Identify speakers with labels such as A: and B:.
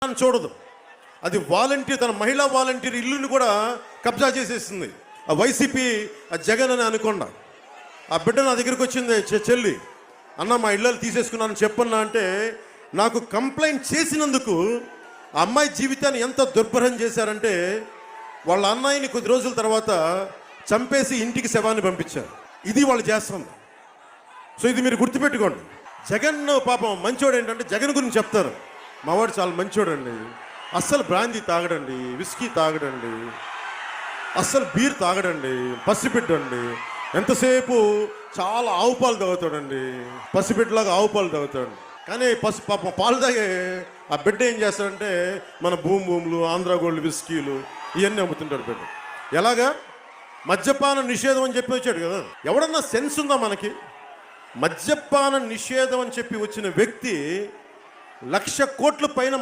A: అని చూడదు. అది వాలంటీర్, తన మహిళా వాలంటీర్ ఇల్లుని కూడా కబ్జా చేసేసింది ఆ వైసీపీ, ఆ జగన్ అని అనుకుండా. ఆ బిడ్డ నా దగ్గరికి వచ్చింది, చెల్లి అన్న మా ఇళ్ళు తీసేసుకున్నాను చెప్పన్నా అంటే, నాకు కంప్లైంట్ చేసినందుకు ఆ అమ్మాయి జీవితాన్ని ఎంత దుర్భరం చేశారంటే, వాళ్ళ అన్నయ్యని కొద్ది రోజుల తర్వాత చంపేసి ఇంటికి శవాన్ని పంపించారు. ఇది వాళ్ళు చేస్తుంది. సో ఇది మీరు గుర్తుపెట్టుకోండి. జగన్ పాపం మంచోడు ఏంటంటే, జగన్ గురించి చెప్తారు, మావాడు చాలా మంచోడండి, అస్సలు బ్రాందీ తాగడండి, విస్కీ తాగడండి, అస్సలు బీర్ తాగడండి, పసిబిడ్డండి, ఎంతసేపు చాలా ఆవు పాలు తాగుతాడండి, పసిబిడ్డలాగా ఆవు పాలు తాగుతాడు. కానీ పాపం పాలు తాగే ఆ బిడ్డ ఏం చేస్తాడంటే, మన భూములు, ఆంధ్రా గోల్డ్ విస్కీలు ఇవన్నీ అమ్ముతుంటాడు బిడ్డ. ఎలాగా? మద్యపాన నిషేధం అని చెప్పి వచ్చాడు కదా. ఎవడన్నా సెన్స్ ఉందా మనకి? మద్యపాన నిషేధం అని చెప్పి వచ్చిన వ్యక్తి 1,00,000 కోట్ల పైన